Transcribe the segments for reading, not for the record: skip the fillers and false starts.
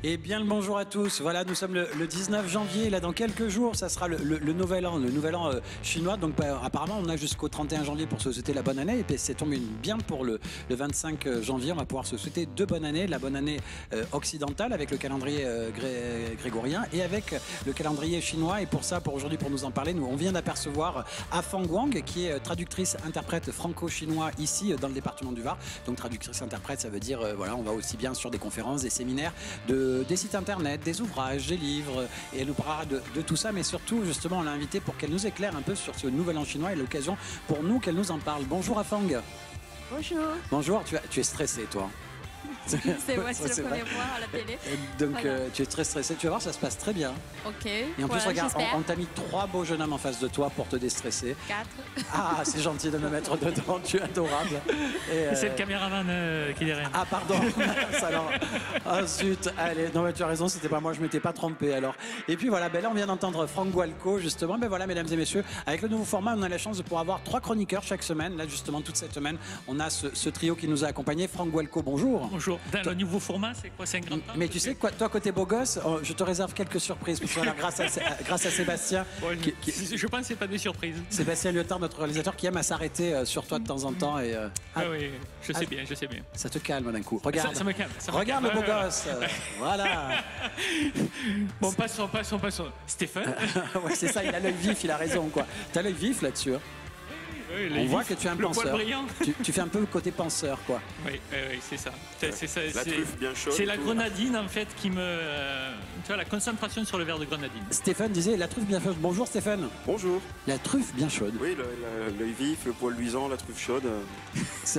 Et bien le bonjour à tous. Voilà, nous sommes le 19 janvier. Là, dans quelques jours, ça sera le nouvel an, chinois. Donc, apparemment, on a jusqu'au 31 janvier pour se souhaiter la bonne année. Et puis, c'est tombé bien pour le 25 janvier. On va pouvoir se souhaiter deux bonnes années. La bonne année occidentale avec le calendrier grégorien et avec le calendrier chinois. Et pour ça, pour aujourd'hui, pour nous en parler, on vient d'apercevoir Afang Wang, qui est traductrice-interprète franco-chinois ici dans le département du Var. Donc, traductrice-interprète, ça veut dire, voilà, on va aussi bien sur des conférences, des séminaires, des sites internet, des ouvrages, des livres, et elle nous parlera de tout ça, mais surtout, justement, on l'a invitée pour qu'elle nous éclaire un peu sur ce nouvel an chinois et l'occasion pour nous qu'elle nous en parle. Bonjour Afang. Bonjour. Bonjour, tu es stressée, toi? C'est vrai, c'est la première fois à la télé. Donc voilà. Tu es très stressée, tu vas voir, ça se passe très bien. Ok. Et en plus, voilà, regarde, on t'a mis 3 beaux jeunes hommes en face de toi pour te déstresser. 4. Ah, c'est gentil de me mettre dedans, tu es adorable. Et c'est le caméraman qui est derrière. Ah, pardon. Alors, ah zut, allez, non mais tu as raison, c'était pas moi, je m'étais pas trompé alors. Et puis voilà, ben là on vient d'entendre Franck Gualco justement. Ben voilà, mesdames et messieurs, avec le nouveau format, on a la chance de pouvoir avoir 3 chroniqueurs chaque semaine. Là justement, toute cette semaine, on a ce trio qui nous a accompagnés. Franck Gualco, bonjour. Bonjour. Dans le nouveau format, c'est quoi? C'est un grand temps? Mais tu sais quoi, toi côté beau gosse, je te réserve quelques surprises. Parce que voilà, grâce à Sébastien. Ouais, je pense que c'est pas des surprises. Sébastien Lyotard, notre réalisateur, qui aime à s'arrêter sur toi de temps en temps. Et, oui, je sais bien, je sais bien. Ça te calme d'un coup. Regarde. Ça me calme. Regarde le beau gosse. Voilà. Bon, passons. Stéphane. Ouais, c'est ça, il a l'œil vif, il a raison, quoi. T'as l'œil vif là-dessus. Oui, on voit que tu es un penseur. Tu fais un peu le côté penseur, quoi. Oui, c'est ça. La truffe bien chaude. C'est la grenadine, en fait, qui me... Tu vois, la concentration sur le verre de grenadine. Stéphane disait la truffe bien chaude. Bonjour Stéphane. Bonjour. La truffe bien chaude. Oui, l'œil vif, le poil luisant, la truffe chaude.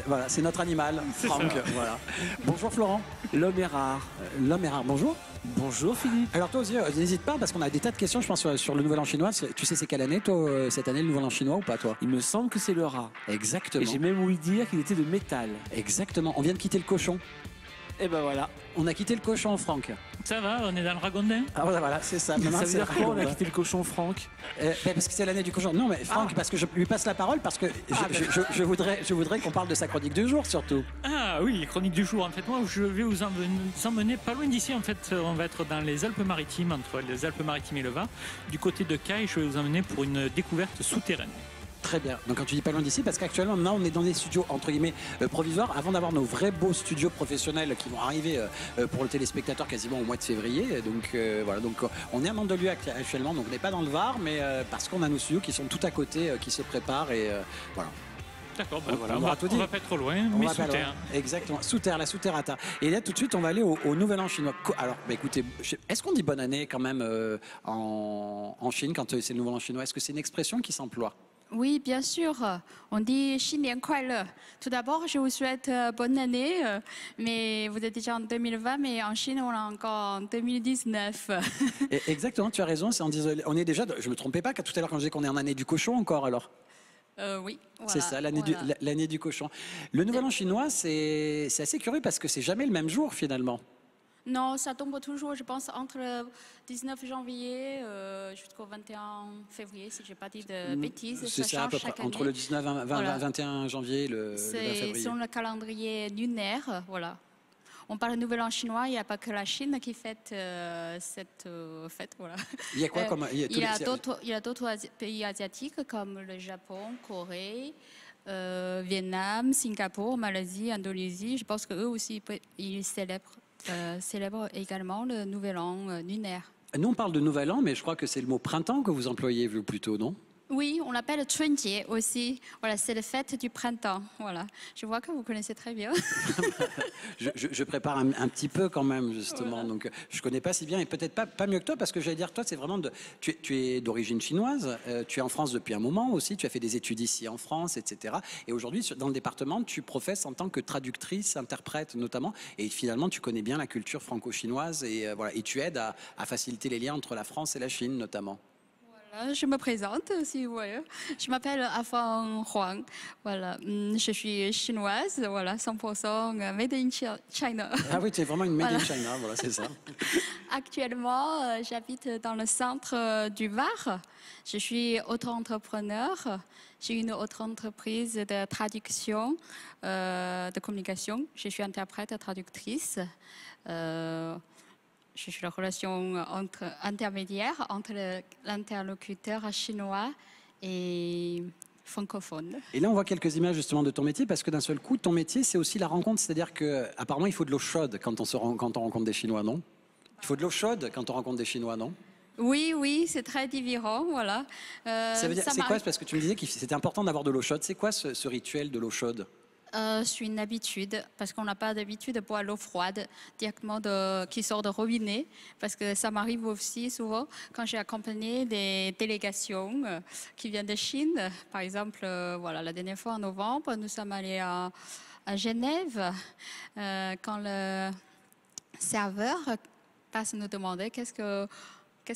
Voilà, c'est notre animal, Franck. Voilà. Bonjour Florent. L'homme est rare. L'homme est rare. Bonjour. Bonjour Philippe. Alors toi aussi, n'hésite pas parce qu'on a des tas de questions, je pense, sur le Nouvel An chinois. Tu sais c'est quelle année, toi, cette année, le Nouvel An chinois ou pas, toi? Il me semble que c'est le rat. Exactement. Et j'ai même ouï dire qu'il était de métal. Exactement. On vient de quitter le cochon. Et ben voilà. On a quitté le cochon, Franck. Ça va, on est dans le ragondin. Ah voilà, c'est ça. Maintenant, ça veut dire quoi, on a quitté le cochon, Franck? Parce que c'est l'année du cochon. Non, mais Franck, parce que je lui passe la parole, parce que je voudrais qu'on parle de sa chronique du jour, surtout. Ah oui, chronique du jour. En fait, moi, je vais vous emmener pas loin d'ici. En fait, on va être dans les Alpes-Maritimes, entre les Alpes-Maritimes et le Var. Du côté de Caille, je vais vous emmener pour une découverte souterraine. Très bien. Donc quand tu dis pas loin d'ici, parce qu'actuellement, maintenant, on est dans des studios, entre guillemets, provisoires, avant d'avoir nos vrais beaux studios professionnels qui vont arriver pour le téléspectateur quasiment au mois de février. Donc voilà, donc on est à Mandelieu actuellement, donc on n'est pas dans le Var, mais parce qu'on a nos studios qui sont tout à côté, qui se préparent et voilà. D'accord, on va pas être trop loin, mais sous terre. Exactement, sous terre, la sous-terrata. Et là, tout de suite, on va aller au Nouvel An chinois. Alors, écoutez, est-ce qu'on dit bonne année quand même en Chine quand c'est le Nouvel An chinois? Est-ce que c'est une expression qui s'emploie? Oui, bien sûr. On dit 新年快乐. Tout d'abord, je vous souhaite bonne année. Mais vous êtes déjà en 2020, mais en Chine, on est encore en 2019. Exactement, tu as raison. On est déjà. Je me trompais pas tout à l'heure quand je disais qu'on est en année du cochon encore alors. Oui, voilà, c'est ça, l'année du cochon. Le Nouvel An chinois, c'est assez curieux parce que c'est jamais le même jour finalement. Non, ça tombe toujours, je pense, entre le 19 janvier jusqu'au 21 février, si je n'ai pas dit de bêtises. C'est ça, à peu près, entre le 19 et 21 janvier et le 20 février. C'est sur le calendrier lunaire, voilà. On parle de Nouvel An chinois, il n'y a pas que la Chine qui fête cette fête, voilà. Il y a quoi comme... Il y a d'autres pays asiatiques comme le Japon, Corée, Vietnam, Singapour, Malaisie, Indonésie. Je pense qu'eux aussi, ils célèbrent également le Nouvel An lunaire. Nous, on parle de Nouvel An, mais je crois que c'est le mot printemps que vous employez, vous, plutôt, non? Oui, on l'appelle Chunjie aussi. Voilà, c'est la fête du printemps. Voilà. Je vois que vous connaissez très bien. je prépare un petit peu quand même, justement. Voilà. Donc, je connais pas si bien et peut-être pas mieux que toi, parce que j'allais dire, toi, c'est vraiment tu es d'origine chinoise. Tu es en France depuis un moment aussi. Tu as fait des études ici en France, etc. Et aujourd'hui, dans le département, tu professes en tant que traductrice, interprète notamment. Et finalement, tu connais bien la culture franco-chinoise et voilà. Et tu aides à faciliter les liens entre la France et la Chine, notamment. Je me présente, si vous voyez. Je m'appelle Afang Huang. Voilà. Je suis chinoise, voilà, 100% made in China. Ah oui, tu es vraiment une made in China, voilà, c'est ça. Actuellement, j'habite dans le centre du Var. Je suis auto-entrepreneur. J'ai une autre entreprise de traduction, de communication. Je suis interprète, traductrice. je suis la relation intermédiaire entre l'interlocuteur chinois et francophone. Et là, on voit quelques images justement de ton métier, parce que d'un seul coup, ton métier, c'est aussi la rencontre. C'est-à-dire qu'apparemment, il faut de l'eau chaude quand on rencontre des Chinois, non? Il faut de l'eau chaude quand on rencontre des Chinois, non? Oui, oui, c'est très différent, voilà. Ça veut dire, c'est quoi? Parce que tu me disais que c'était important d'avoir de l'eau chaude. C'est quoi ce rituel de l'eau chaude? C'est une habitude, parce qu'on n'a pas d'habitude de boire l'eau froide directement qui sort de robinet, parce que ça m'arrive aussi souvent quand j'ai accompagné des délégations qui viennent de Chine. Par exemple, voilà, la dernière fois en novembre, nous sommes allés à Genève, quand le serveur passe nous demander qu'est-ce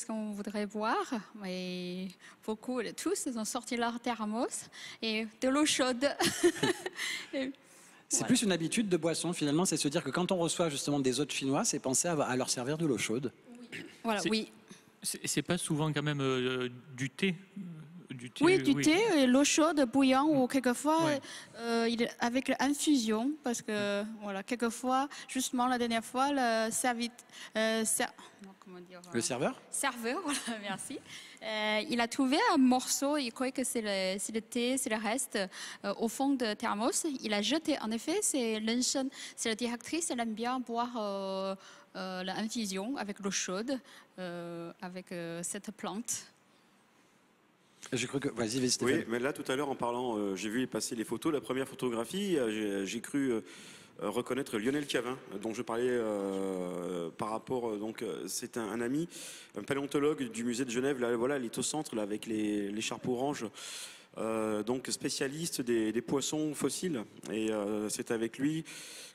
qu'on voudrait boire. Et beaucoup, tous, ils ont sorti leur thermos et de l'eau chaude. C'est plus une habitude de boisson, finalement, c'est se dire que quand on reçoit justement des hôtes chinois, c'est penser à leur servir de l'eau chaude. Voilà, oui. C'est pas souvent quand même du thé. Oui, du thé, et l'eau chaude, bouillant, ou quelquefois avec l'infusion, parce que voilà, quelquefois, justement la dernière fois, le serveur, voilà, merci. Il a trouvé un morceau, il croyait que c'est le thé, c'est le reste, au fond de thermos. Il a jeté. En effet, c'est la directrice, elle aime bien boire l'infusion avec l'eau chaude, avec cette plante. J'ai cru que. Vas-y, oui, mais là, tout à l'heure, en parlant, j'ai vu passer les photos. La première photographie, j'ai cru reconnaître Lionel Cavin, dont je parlais par rapport. Donc, c'est un ami, un paléontologue du musée de Genève. Là, voilà, il est au centre, là, avec l'écharpe orange. Donc, spécialiste des poissons fossiles. Et c'est avec lui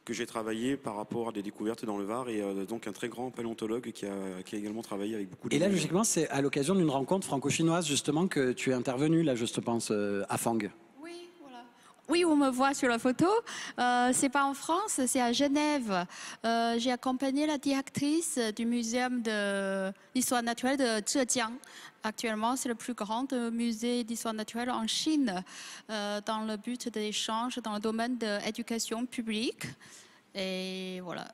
que j'ai travaillé par rapport à des découvertes dans le Var, et donc un très grand paléontologue qui a également travaillé avec beaucoup de... Et là, logiquement, c'est à l'occasion d'une rencontre franco-chinoise, justement, que tu es intervenu, là, je pense, à Fang. Oui, voilà. Oui, on me voit sur la photo. C'est pas en France, c'est à Genève. J'ai accompagné la directrice du Muséum d'histoire naturelle de Zhejiang. Actuellement, c'est le plus grand musée d'histoire naturelle en Chine, dans le but d'échange dans le domaine de l'éducation publique. Et voilà,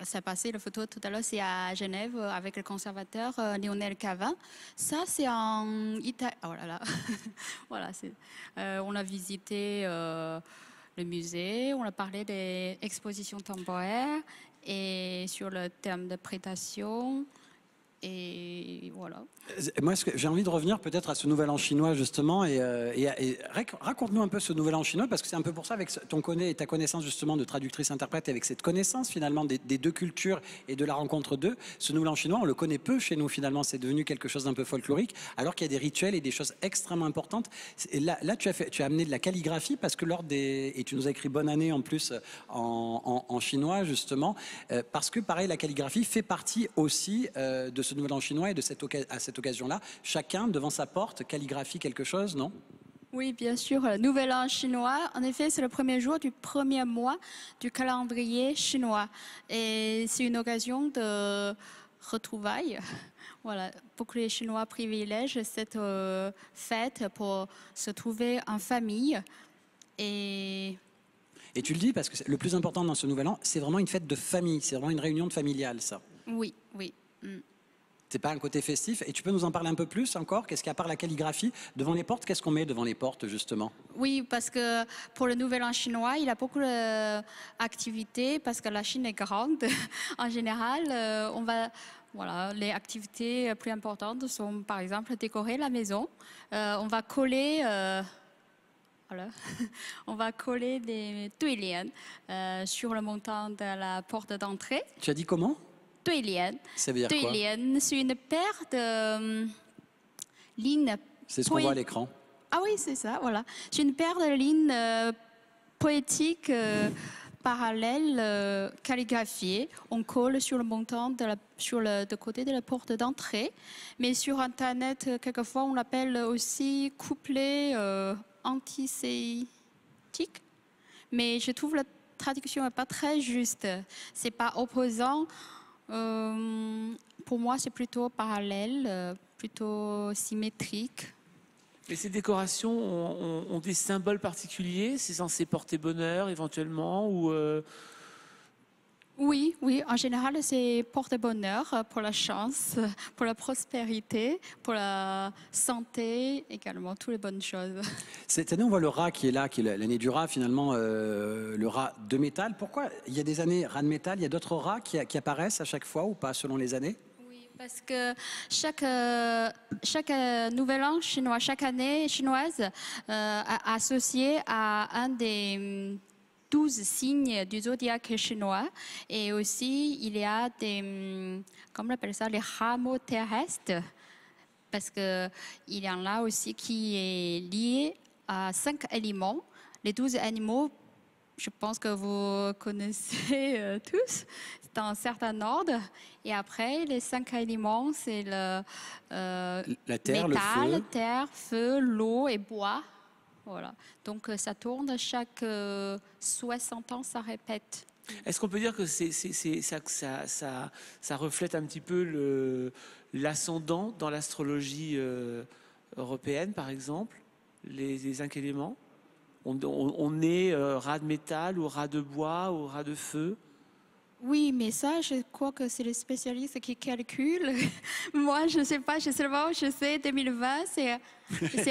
ça passé, la photo tout à l'heure, c'est à Genève avec le conservateur Lionel Cavin. Ça, c'est en Italie. Oh là là. Voilà, on a visité le musée, on a parlé des expositions temporaires et sur le thème de prédation. Et voilà. Moi, j'ai envie de revenir peut-être à ce nouvel an chinois, justement, et raconte-nous un peu ce nouvel an chinois, parce que c'est un peu pour ça, avec ta connaissance justement de traductrice-interprète, et avec cette connaissance finalement des deux cultures et de la rencontre d'eux, ce nouvel an chinois, on le connaît peu chez nous finalement, c'est devenu quelque chose d'un peu folklorique, alors qu'il y a des rituels et des choses extrêmement importantes. Et là tu as amené de la calligraphie, parce que et tu nous as écrit bonne année en plus en chinois, justement, parce que pareil, la calligraphie fait partie aussi de ce nouvel an chinois, et de à cette occasion-là, chacun devant sa porte calligraphie quelque chose, non? Oui, bien sûr. Le nouvel an chinois, en effet, c'est le premier jour du premier mois du calendrier chinois. Et c'est une occasion de retrouvailles. Voilà, beaucoup de Chinois privilègent cette fête pour se trouver en famille. Et tu le dis parce que le plus important dans ce nouvel an, c'est vraiment une fête de famille, c'est vraiment une réunion de familiale, ça. Oui, oui. Mm. C'est pas un côté festif. Et tu peux nous en parler un peu plus encore? Qu'est-ce qu'il y a à part la calligraphie devant les portes? Qu'est-ce qu'on met devant les portes, justement? Oui, parce que pour le Nouvel An chinois, il y a beaucoup d'activités, parce que la Chine est grande. En général, voilà, les activités plus importantes sont, par exemple, décorer la maison. On va coller... Voilà. On va coller des tuilian sur le montant de la porte d'entrée. Tu as dit comment? Tuilian. Ça veut dire quoi? Tuilian, c'est une paire de lignes. C'est ce qu'on voit à l'écran. Ah oui, c'est ça, voilà. C'est une paire de lignes poétiques parallèles, calligraphiées. On colle sur le montant sur le côté de la porte d'entrée. Mais sur Internet, quelquefois, on l'appelle aussi couplet antisémitique. Mais je trouve la traduction n'est pas très juste. C'est pas opposant. Pour moi, c'est plutôt parallèle, plutôt symétrique. Et ces décorations ont des symboles particuliers? C'est censé porter bonheur éventuellement ou Oui, oui, en général, c'est porte-bonheur, pour la chance, pour la prospérité, pour la santé, également, toutes les bonnes choses. Cette année, on voit le rat qui est là, qui est l'année du rat, finalement, le rat de métal. Pourquoi il y a des années rat de métal, il y a d'autres rats qui apparaissent à chaque fois ou pas, selon les années? Oui, parce que chaque nouvel an chinois, chaque année chinoise, associée à un des 12 signes du zodiaque chinois. Et aussi, il y a des, comment on appelle ça, les rameaux terrestres. Parce qu'il y en a aussi qui est lié à 5 aliments. Les 12 animaux, je pense que vous connaissez tous, c'est un certain ordre. Et après, les 5 aliments, c'est le La terre, métal, le feu. terre, feu, l'eau et bois. Voilà. Donc ça tourne chaque 60 ans, ça répète. Est-ce qu'on peut dire que ça reflète un petit peu l'ascendant dans l'astrologie européenne, par exemple, les 5 éléments? On est rat de métal ou rat de bois ou rat de feu? Oui, mais ça, je crois que c'est les spécialistes qui calculent. Moi, je ne sais pas, je sais 2020, c'est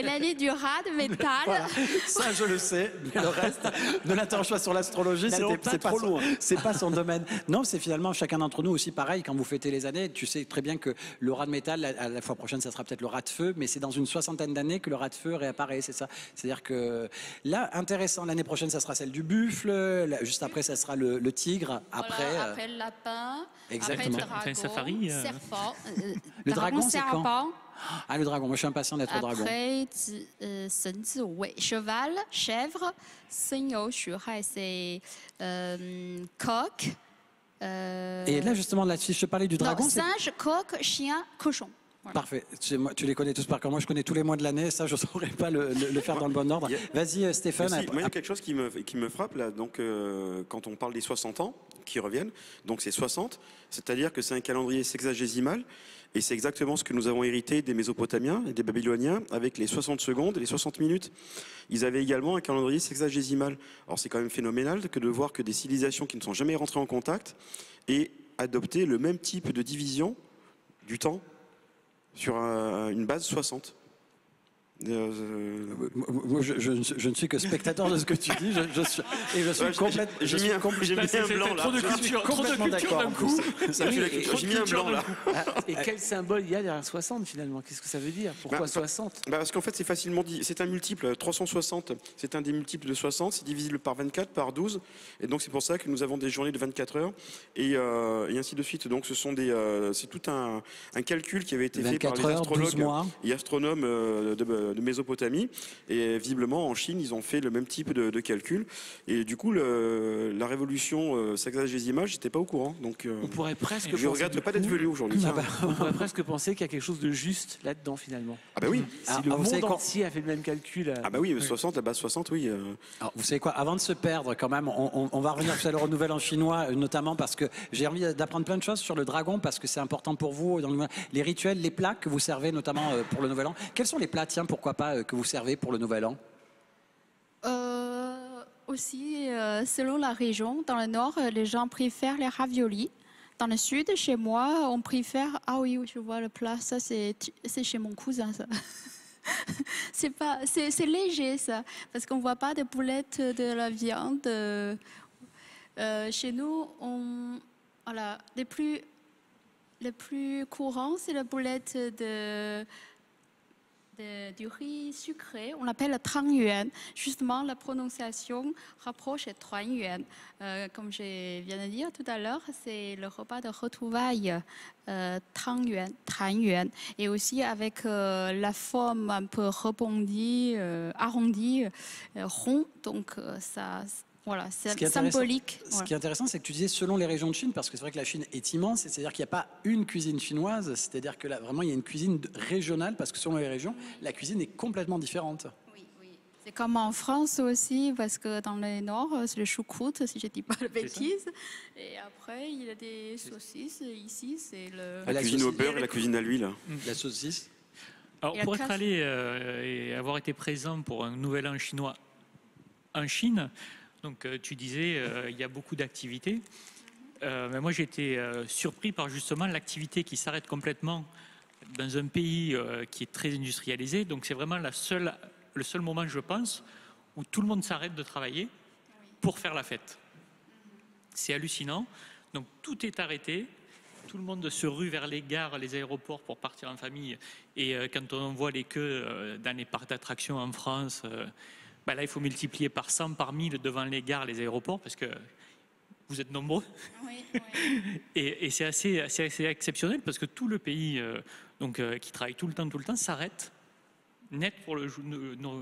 l'année du rat de métal. Voilà, ça je le sais, mais le reste, ne l'interroge pas sur l'astrologie, N'allons pas trop loin. C'est pas son domaine. Non, c'est finalement chacun d'entre nous aussi pareil, quand vous fêtez les années, tu sais très bien que le rat de métal, à la fois prochaine, ça sera peut-être le rat de feu, mais c'est dans une 60aine d'années que le rat de feu réapparaît, c'est ça. C'est-à-dire que là, intéressant, l'année prochaine, ça sera celle du buffle, juste après, ça sera le tigre, après... Voilà, après le lapin, Exactement. après le dragon, Enfin, safari, serpent, Le dragon, c'est quand? serpent. Ah, le dragon, moi je suis impatient d'être au dragon. Après, cheval, chèvre, c'est coq. Et là, justement, là-dessus, je te parlais du dragon. Non, singe, coq, chien, cochon. Voilà. Parfait. Tu les connais tous par cœur. Moi, je connais tous les mois de l'année. Ça, je ne saurais pas le faire dans le bon ordre. Vas-y, Stéphane. Merci. Moi, il y a quelque chose qui me frappe là. Donc, quand on parle des 60 ans qui reviennent, donc c'est 60, c'est-à-dire que c'est un calendrier sexagésimal. Et c'est exactement ce que nous avons hérité des Mésopotamiens et des Babyloniens avec les 60 secondes et les 60 minutes. Ils avaient également un calendrier sexagésimal. Alors c'est quand même phénoménal que de voir que des civilisations qui ne sont jamais rentrées en contact aient adopté le même type de division du temps sur une base 60. Moi, je ne suis que spectateur de ce que tu dis. Je suis complètement. J'ai mis un blanc là. Trop de culture, complètement d'accord. d'un coup. J'ai mis un blanc là. Et quel symbole il y a derrière 60 finalement? Qu'est-ce que ça veut dire? Pourquoi 60? Parce qu'en fait c'est facilement dit, c'est un multiple, 360, c'est un des multiples de 60, c'est divisible par 24, par 12, et donc c'est pour ça que nous avons des journées de 24 heures, et ainsi de suite. Donc c'est tout un calcul qui avait été fait par les astrologues et astronomes de Mésopotamie, et visiblement en Chine ils ont fait le même type de calcul, et du coup la révolution sexagésimale, j'étais pas au courant, donc On pourrait presque je regrette pas d'être venu aujourd'hui. On pourrait presque penser qu'il y a quelque chose de juste là-dedans finalement. Ah bah oui. Si le monde entier a fait le même calcul. Ah bah oui, 60, la base 60, oui. Alors, vous savez quoi, avant de se perdre quand même, on va revenir tout à l'heure au nouvel an chinois, notamment parce que j'ai envie d'apprendre plein de choses sur le dragon, parce que c'est important pour vous, dans les rituels, les plats que vous servez notamment pour le nouvel an. Quels sont les plats, tiens, pourquoi pas, que vous servez pour le nouvel an? Aussi, selon la région, dans le nord, les gens préfèrent les raviolis. Dans le sud, chez moi, on préfère... Ah oui, je vois le plat, ça c'est chez mon cousin, ça. C'est léger, ça, parce qu'on ne voit pas de boulettes de la viande. Chez nous, voilà, les plus courants, c'est la boulette du riz sucré, on l'appelle tang yuan. Justement, la prononciation rapproche de tuan yuan. Comme je viens de dire tout à l'heure, c'est le repas de retrouvailles tang yuan, tan yuan. Et aussi avec la forme un peu rebondie, arrondie, rond. Donc, ça... Voilà, c'est symbolique. Ce qui est intéressant, c'est que tu disais selon les régions de Chine, parce que c'est vrai que la Chine est immense, c'est-à-dire qu'il n'y a pas une cuisine chinoise, c'est-à-dire que là, vraiment, il y a une cuisine régionale, parce que selon les régions, la cuisine est complètement différente. Oui, oui. C'est comme en France aussi, parce que dans le nord, c'est le choucroute, si je ne dis pas de bêtises. Et après, il y a des saucisses. Ici, c'est la cuisine au beurre et la cuisine à l'huile. La saucisse. Alors, pour être allé et avoir été présent pour un nouvel an chinois en Chine, donc tu disais il y a beaucoup d'activités. Mais moi, j'ai été surpris par justement l'activité qui s'arrête complètement dans un pays qui est très industrialisé. Donc, c'est vraiment le seul moment, je pense, où tout le monde s'arrête de travailler pour faire la fête. C'est hallucinant. Donc, tout est arrêté. Tout le monde se rue vers les gares, les aéroports pour partir en famille. Et quand on voit les queues dans les parcs d'attractions en France, là, il faut multiplier par 100, par 1000 devant les gares, les aéroports, parce que vous êtes nombreux. Oui, oui. Et c'est assez exceptionnel, parce que tout le pays qui travaille tout le temps, s'arrête net pour le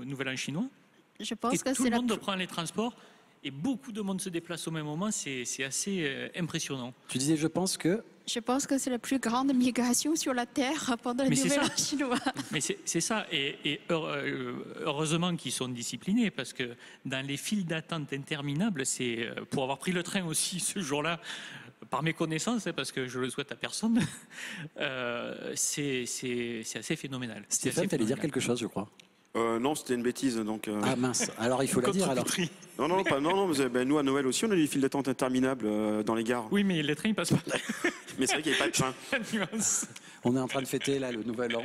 Nouvel An chinois. Je pense que tout c'est le monde prend les transports. Et beaucoup de monde se déplace au même moment, c'est assez impressionnant. Tu disais, je pense que c'est la plus grande migration sur la Terre pendant le Nouvel An chinois. Mais c'est ça. Et heureusement qu'ils sont disciplinés, parce que dans les files d'attente interminables, c'est pour avoir pris le train aussi ce jour-là, par mes connaissances, parce que je le souhaite à personne, c'est assez phénoménal. Stéphane, tu allais dire quelque chose, je crois. Non, c'était une bêtise. Donc, Ah mince, alors il faut la dire alors. Non, mais nous à Noël aussi, on a des files d'attente interminables dans les gares. Oui, mais les trains, ils passent pas. Mais c'est vrai qu'il n'y avait pas de train. On est en train de fêter là le Nouvel An.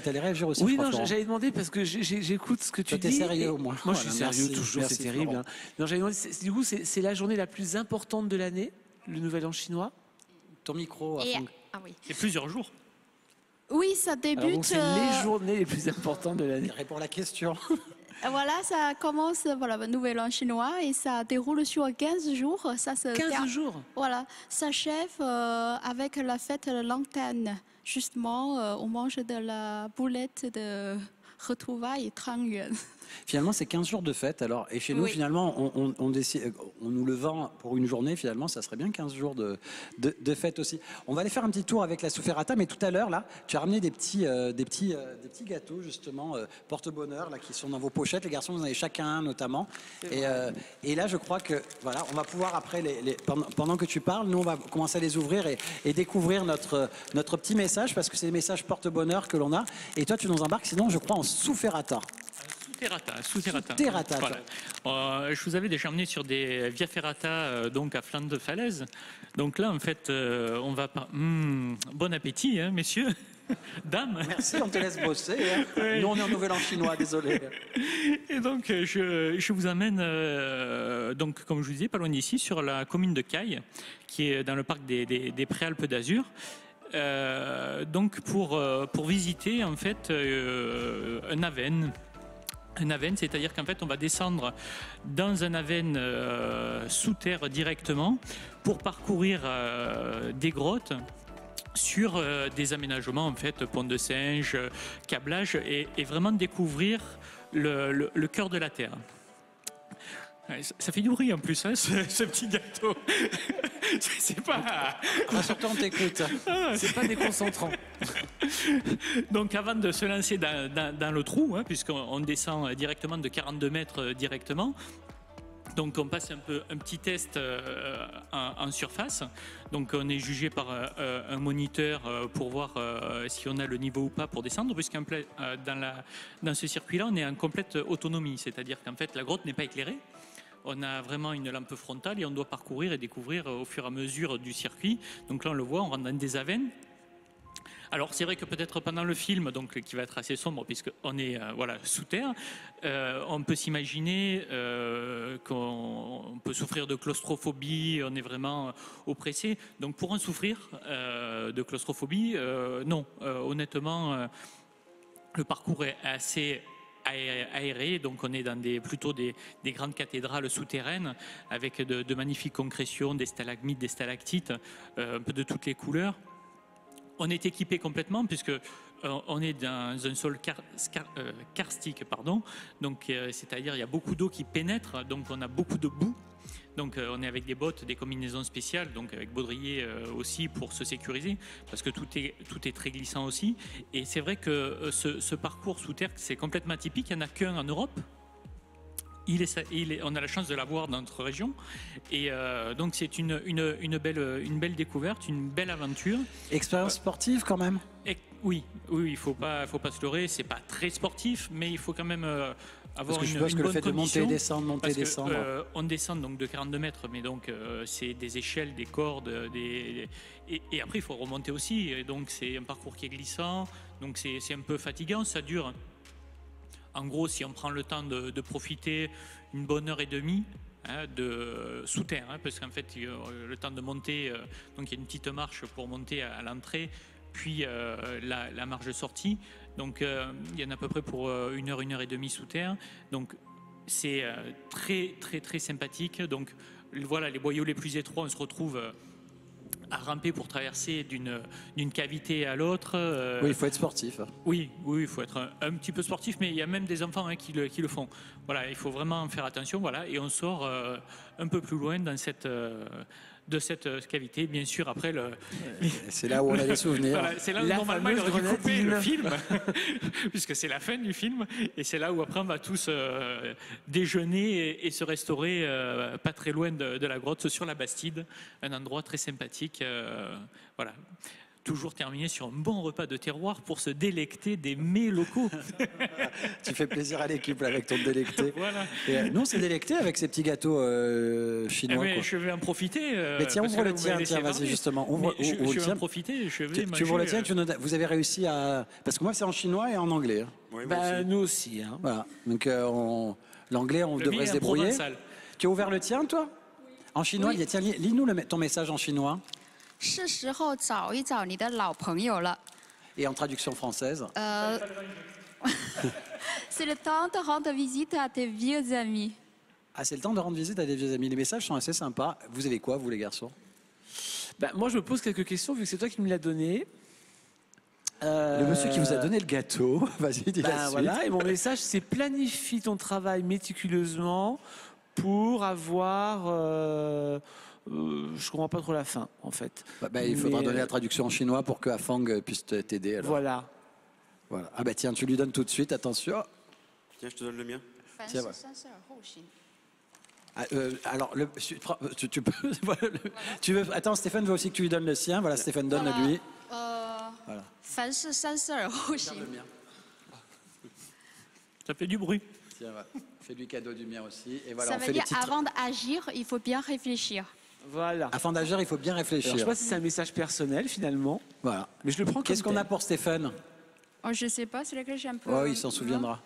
T'allais réagir aussi? Oui, non, j'avais demandé parce que j'écoute ce que tu dis. T'es sérieux au moins. Moi, je suis sérieux toujours, c'est terrible. Florent. Non, j'avais demandé, du coup, c'est la journée la plus importante de l'année, le Nouvel An chinois. Ton micro. Ah oui. C'est plusieurs jours. Oui, ça Alors, débute. donc, c'est les journées les plus importantes de l'année. Réponds à la question. Voilà, ça commence, le Nouvel An chinois et ça déroule sur 15 jours. Ça se 15 jours. Voilà, s'achève avec la fête de lanterne. Justement, on mange de la boulette de retrouvailles 30 yuan. Finalement, c'est 15 jours de fête. Alors, et chez nous, Oui. finalement, on décide, on nous le vend pour une journée. Finalement, ça serait bien 15 jours de fête aussi. On va aller faire un petit tour avec la Souferrata. Mais tout à l'heure, là, tu as ramené des petits gâteaux, justement, porte-bonheur, là, qui sont dans vos pochettes. Les garçons, vous en avez chacun un, notamment. Et là, je crois que, voilà, on va pouvoir, après, pendant que tu parles, nous, on va commencer à les ouvrir et découvrir notre petit message, parce que c'est des messages porte-bonheur que l'on a. Et toi, tu nous embarques, sinon, je crois, en Souferrata. Souterrata. Voilà. Je vous avais déjà emmené sur des via ferrata donc à flanc de falaise. Donc là, en fait, on va pas. Bon appétit, hein, messieurs, dames. Merci, on te laisse bosser. Hein. Oui. Nous, on est en Nouvel An chinois, désolé. Et donc, je vous amène, donc, comme je vous disais, pas loin d'ici, sur la commune de Caille, qui est dans le parc des Préalpes d'Azur. Donc, pour visiter, en fait, un aven. Un aven, c'est-à-dire qu'en fait, on va descendre dans un aven sous terre directement pour parcourir des grottes sur des aménagements, en fait, pont de singe, câblage, et vraiment découvrir le cœur de la terre. Ça fait du bruit en plus, hein, ce petit gâteau. C'est pas. Surtout on t'écoute. C'est pas déconcentrant. Donc avant de se lancer dans le trou, hein, puisqu'on descend directement de 42 mètres directement. Donc on passe un petit test en surface. Donc on est jugé par un moniteur pour voir si on a le niveau ou pas pour descendre, puisqu'en dans ce circuit-là, on est en complète autonomie, c'est-à-dire qu'en fait la grotte n'est pas éclairée. On a vraiment une lampe frontale et on doit parcourir et découvrir au fur et à mesure du circuit. Donc là on le voit, on rentre dans des avennes. Alors c'est vrai que peut-être pendant le film, donc qui va être assez sombre puisqu'on est sous terre, on peut s'imaginer qu'on peut souffrir de claustrophobie, on est vraiment oppressé. Donc pour en souffrir de claustrophobie, non, honnêtement, le parcours est assez aéré, donc on est dans plutôt des grandes cathédrales souterraines avec de magnifiques concrétions, des stalagmites, des stalactites, un peu de toutes les couleurs. On est équipé complètement puisque on est dans un sol karstique, donc c'est-à-dire il y a beaucoup d'eau qui pénètre, donc on a beaucoup de boue. Donc on est avec des bottes, des combinaisons spéciales, donc avec baudrier aussi pour se sécuriser, parce que tout est très glissant aussi. Et c'est vrai que ce parcours sous terre, c'est complètement atypique, il n'y en a qu'un en Europe. On a la chance de l'avoir dans notre région. Et donc c'est une belle découverte, une belle aventure. Expérience sportive quand même. Oui, il faut pas se leurrer, c'est pas très sportif, mais il faut quand même avoir que je une suppose que le bonne fait de monter et condition, descendre, monter et parce que, descendre. on descend donc de 42 mètres, mais donc c'est des échelles, des cordes, et après il faut remonter aussi. Et donc c'est un parcours qui est glissant, donc c'est un peu fatigant. Ça dure, en gros, si on prend le temps de profiter, une bonne heure et demie. Hein, de sous terre, hein, parce qu'en fait le temps de monter, donc il y a une petite marche pour monter à l'entrée, puis la marche de sortie, donc il y en a à peu près pour une heure et demie sous terre, donc c'est très très très sympathique. Donc voilà, les boyaux les plus étroits, on se retrouve à ramper pour traverser d'une cavité à l'autre. Oui, il faut être sportif. Oui, il faut être un petit peu sportif, mais il y a même des enfants qui le font. Voilà, il faut vraiment faire attention. Voilà, et on sort un peu plus loin dans de cette cavité. Bien sûr, après C'est là où on a les souvenirs. voilà, c'est là où La normalement il fameuse aurait dû couper grenadine. le film, puisque c'est la fin du film, et c'est là où après on va tous déjeuner et se restaurer pas très loin de la grotte, sur la Bastide, un endroit très sympathique. Voilà. Toujours terminer sur un bon repas de terroir pour se délecter des mets locaux. Tu fais plaisir à l'équipe là, avec ton délecté. Voilà. Et, nous, on s'est délecté avec ces petits gâteaux chinois. Mais quoi. je vais en profiter. Mais tiens, parce ouvre que là, le vous tien, m'avez laissé tiens, vas-y, parler. justement. Mais Ouvre, je ouvre le vais tien. en profiter. Je vais Tu ouvres le tien, manger, vous avez réussi à. Parce que moi, c'est en chinois et en anglais. Hein. Oui, moi Bah, aussi. nous aussi. Hein. Voilà. Donc, l'anglais, on le devrait mien se est débrouiller. provençal. Tu as ouvert le tien, toi En chinois, Oui. tiens, lis-nous ton message en chinois 是时候找一找你的老朋友了。 et en traduction française. C'est le temps de rendre visite à tes vieux amis. Ah, c'est le temps de rendre visite à des vieux amis. Les messages sont assez sympas. Vous avez quoi, vous, les garçons Bah, moi, je me pose quelques questions, vu que c'est toi qui me l'as donné. Le monsieur qui vous a donné le gâteau, vas-y, dis la Ben suite. voilà, et mon message, c'est planifie ton travail méticuleusement pour avoir. Je comprends pas trop la fin, en fait. Il faudra Mais, donner la traduction en chinois pour que Afang puisse t'aider. Alors. Voilà. Voilà. Ah bah tiens, tu lui donnes tout de suite, attention. Tiens, je te donne le mien. Tiens, voilà. Alors, tu peux. voilà, tu veux. Attends, Stéphane veut aussi que tu lui donnes le sien. Voilà, Stéphane donne Voilà. lui. 凡事三思而后行。 Le mien. Ça fait du bruit. Tiens, voilà. Fais-lui cadeau du mien aussi. Et voilà, Ça on veut fait les dire petites. avant d'agir, il faut bien réfléchir. Voilà. Afin d'agir, il faut bien Alors, je sais réfléchir. pas si c'est un message personnel, finalement, Voilà. mais je le prends comme Qu'est-ce qu'on a tel. pour Stéphane Oh, je sais pas, c'est lequel j'ai un peu. Oh, il s'en souviendra.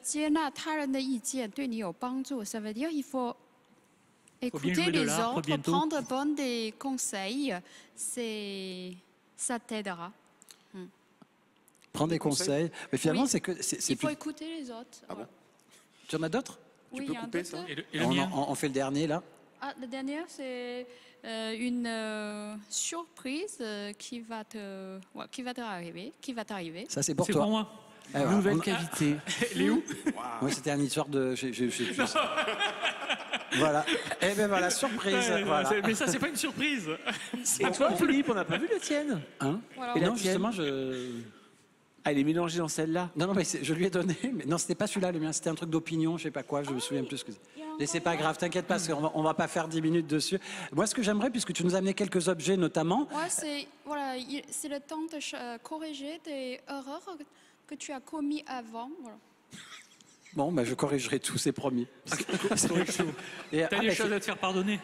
接纳他人的意见对你有帮助，ça veut dire il faut bien écouter jouer de les l'arbre autres, bientôt. prendre bon des conseils, ça t'aidera. Prends des conseils. Mais finalement, Oui. c'est que. c'est Il faut plus- écouter les autres. voilà. Tu en as d'autres Oui, peux il y a un couper d'autre. ça Et le on, mien on fait le dernier là. Ah, le dernier, c'est une surprise qui va t'arriver. Ça, c'est pour C'est toi. pour moi. Eh, voilà. Nouvelle cavité. Elle est où Moi, c'était une histoire de. Voilà. Eh ben voilà, surprise. Ouais, Voilà. Mais ça, c'est pas une surprise. Et toi, Philippe, on n'a pas vu la tienne. Hein Voilà. Et la non, tienne justement, je. Ah, elle est mélangée dans celle-là. Non, mais je lui ai donné. Mais non, c'était pas celui-là, le mien. C'était un truc d'opinion, je sais pas quoi. Je me souviens plus ce que c'est. Il y a encore Mais c'est pas grave, t'inquiète pas, on va pas faire 10 minutes dessus. Moi, ce que j'aimerais, puisque tu nous as amené quelques objets notamment. Ouais, c'est le temps de corriger des erreurs que tu as commis avant. Voilà. Bon, bah, je corrigerai tout, c'est promis. Et, T'as des choses à te faire pardonner.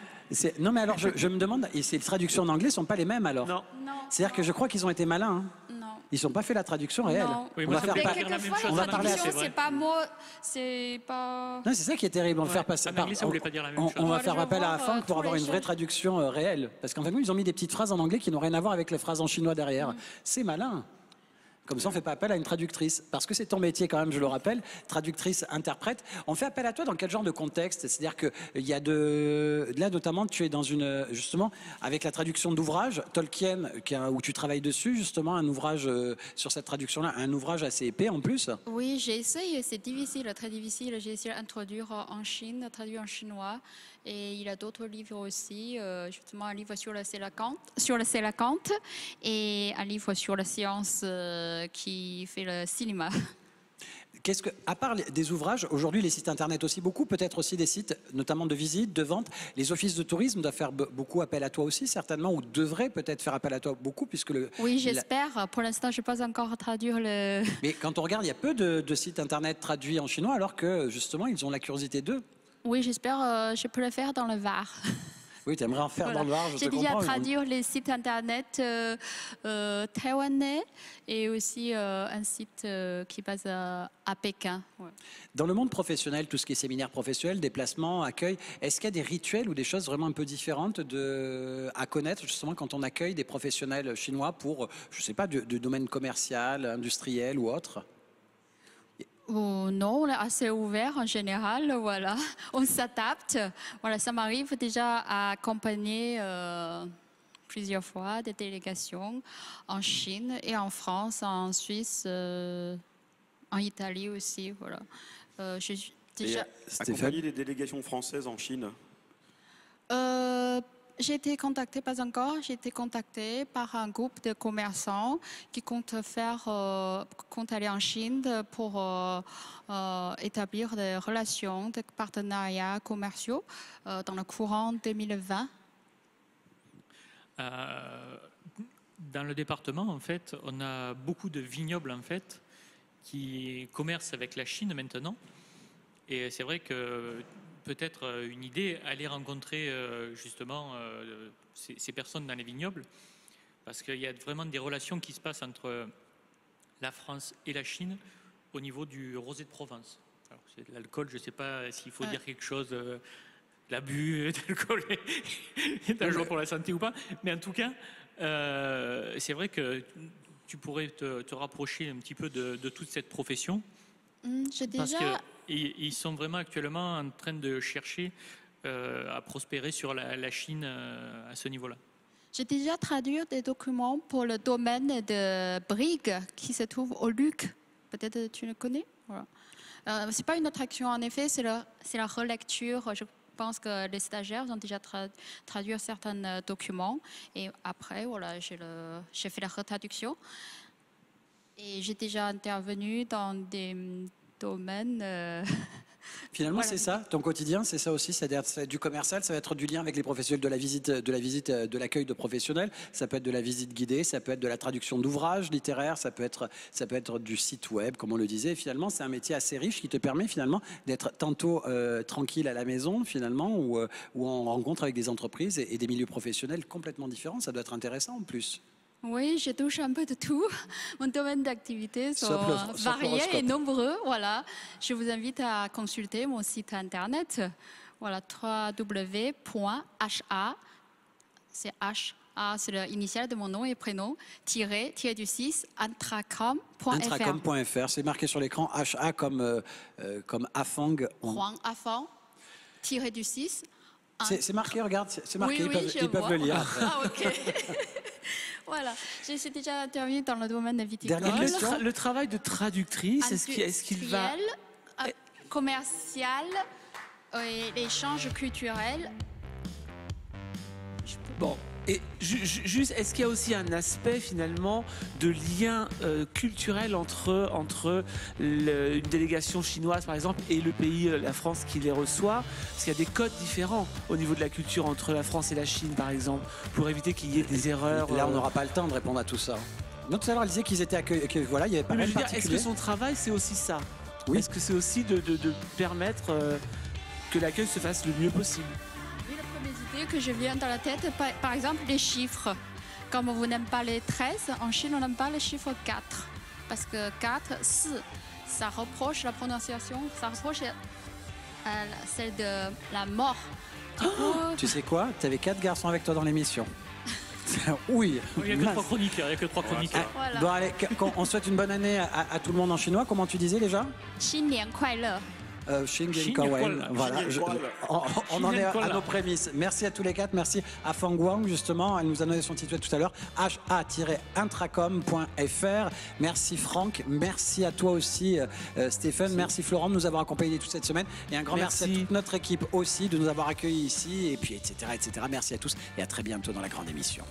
non, mais alors, je me demande, et ces traductions en anglais sont pas les mêmes alors Non. Non. C'est-à-dire que je crois qu'ils ont été malins. Hein. Non. Ils n'ont pas fait la traduction réelle. Non. Oui, on moi, va ça faire me pas. fait dire la même Quelquefois, chose. On va la parler à traduction, c'est c'est pas moi, c'est pas. Non, c'est ça qui est terrible. On va Ouais. faire passer. En anglais, ça voulait pas dire la même chose. On va Ouais, faire je vais appel à voir, Afang pour tous avoir les une vraie choses. traduction réelle. Parce qu'en fait, nous, ils ont mis des petites phrases en anglais qui n'ont rien à voir avec les phrases en chinois derrière. C'est malin. Comme ça, on ne fait pas appel à une traductrice. Parce que c'est ton métier quand même, je le rappelle, traductrice, interprète. On fait appel à toi dans quel genre de contexte? C'est-à-dire qu'il y a Là, notamment, tu es dans une... Justement, avec la traduction d'ouvrages, Tolkien, où tu travailles dessus, justement, un ouvrage sur cette traduction-là, un ouvrage assez épais en plus. Oui, j'ai essayé, c'est difficile, très difficile. J'ai essayé d'introduire en Chine, traduire en chinois. Et il y a d'autres livres aussi, justement un livre sur le Sélacanthe et un livre sur la science qui fait le cinéma. À part des ouvrages, aujourd'hui les sites internet aussi beaucoup, peut-être aussi des sites notamment de visite, de vente. Les offices de tourisme doivent faire beaucoup appel à toi aussi certainement, ou devraient peut-être faire appel à toi beaucoup puisque Oui, j'espère. Pour l'instant, je n'ai pas encore traduire le... Mais quand on regarde, il y a peu de sites internet traduits en chinois alors que justement ils ont la curiosité d'eux. Oui, j'espère je peux le faire dans le Var. Oui, tu aimerais en faire dans le Var, je te comprends. J'ai déjà traduit les sites internet taïwanais et aussi un site qui passe à Pékin. Ouais. Dans le monde professionnel, tout ce qui est séminaire professionnel, déplacement, accueil, est-ce qu'il y a des rituels ou des choses vraiment un peu différentes à connaître justement quand on accueille des professionnels chinois pour, je ne sais pas, du domaine commercial, industriel ou autre? Oh, non, on est assez ouvert en général, voilà. On s'adapte. Voilà, ça m'arrive déjà à accompagner plusieurs fois des délégations en Chine et en France, en Suisse, en Italie aussi, voilà. Je suis déjà... Accompagner des délégations françaises en Chine. J'ai été contactée, pas encore, j'ai été contactée par un groupe de commerçants qui compte aller en Chine pour établir des relations, des partenariats commerciaux dans le courant 2020. Dans le département, en fait, on a beaucoup de vignobles en fait qui commercent avec la Chine maintenant. Et c'est vrai que peut-être une idée, aller rencontrer justement ces personnes dans les vignobles, parce qu'il y a vraiment des relations qui se passent entre la France et la Chine au niveau du rosé de Provence. Alors, c'est de l'alcool, je ne sais pas s'il faut dire quelque chose, l'abus d'alcool est dangereux pour la santé ou pas, mais en tout cas, c'est vrai que tu pourrais te rapprocher un petit peu de toute cette profession. J'ai parce déjà... qu'ils sont vraiment actuellement en train de chercher à prospérer sur la Chine à ce niveau-là. J'ai déjà traduit des documents pour le domaine de Brigue qui se trouve au Luc. Peut-être tu le connais. Voilà. Ce n'est pas une attraction en effet, c'est la relecture. Je pense que les stagiaires ont déjà traduit certains documents. Et après, voilà, j'ai fait la retraduction. Et j'ai déjà intervenu dans des domaines... Finalement, voilà. C'est ça, ton quotidien, c'est ça aussi, c'est-à-dire du commercial, ça va être du lien avec les professionnels, de l'accueil de professionnels, ça peut être de la visite guidée, ça peut être de la traduction d'ouvrages littéraires, ça peut être du site web, comme on le disait. Finalement, c'est un métier assez riche qui te permet finalement d'être tantôt tranquille à la maison, finalement, ou en rencontre avec des entreprises et des milieux professionnels complètement différents. Ça doit être intéressant en plus. Oui, je touche un peu de tout. Mon domaine d'activité sont variés et nombreux. Voilà. Je vous invite à consulter mon site internet. Voilà, www.ha, c'est HA, c'est l'initiale de mon nom et prénom, tiré du 6, intracom.fr. Intracom.fr, c'est marqué sur l'écran, HA comme Afang. Huang Afang, tiré du 6. C'est marqué, regarde, c'est marqué, oui, ils peuvent le lire. Ah, ok. Voilà, j'ai déjà intervenu dans le domaine de viticole. Dernière question. Le travail de traductrice, est-ce qu'il va... commercial et l'échange culturel. Bon, et juste, est-ce qu'il y a aussi un aspect finalement de lien culturel entre une délégation chinoise par exemple et le pays, la France qui les reçoit? Parce qu'il y a des codes différents au niveau de la culture entre la France et la Chine par exemple, pour éviter qu'il y ait des erreurs. Là, on n'aura pas le temps de répondre à tout ça. Non, tout à l'heure, elle disait qu'ils étaient accueillis, voilà, il y avait pas mal particulier. Est-ce que son travail, c'est aussi ça? Oui. Est-ce que c'est aussi de permettre que l'accueil se fasse le mieux possible? Oui, la première idée que je viens dans la tête, par exemple, les chiffres. Comme vous n'aimez pas les 13, en Chine, on n'aime pas le chiffre 4. Parce que 4, 4, ça reproche la prononciation, ça reproche celle de la mort. Du coup, Tu sais quoi? Tu avais 4 garçons avec toi dans l'émission. Oui. Il n'y a que 3 chroniqueurs. Il y a que 3 chroniqueurs. voilà. Bon, allez, on souhaite une bonne année à tout le monde en chinois. Comment tu disais déjà? 新年快乐. Xing Kawen. Voilà, on en est à nos prémices. Merci à tous les 4. Merci à Fang Wang, justement. Elle nous a donné son titre tout à l'heure. ha-intracom.fr. Merci Franck. Merci à toi aussi, Stéphane. Merci Florent de nous avoir accompagnés toute cette semaine. Et un grand merci à toute notre équipe aussi de nous avoir accueillis ici. Et puis, etc. Merci à tous et à très bientôt dans la grande émission.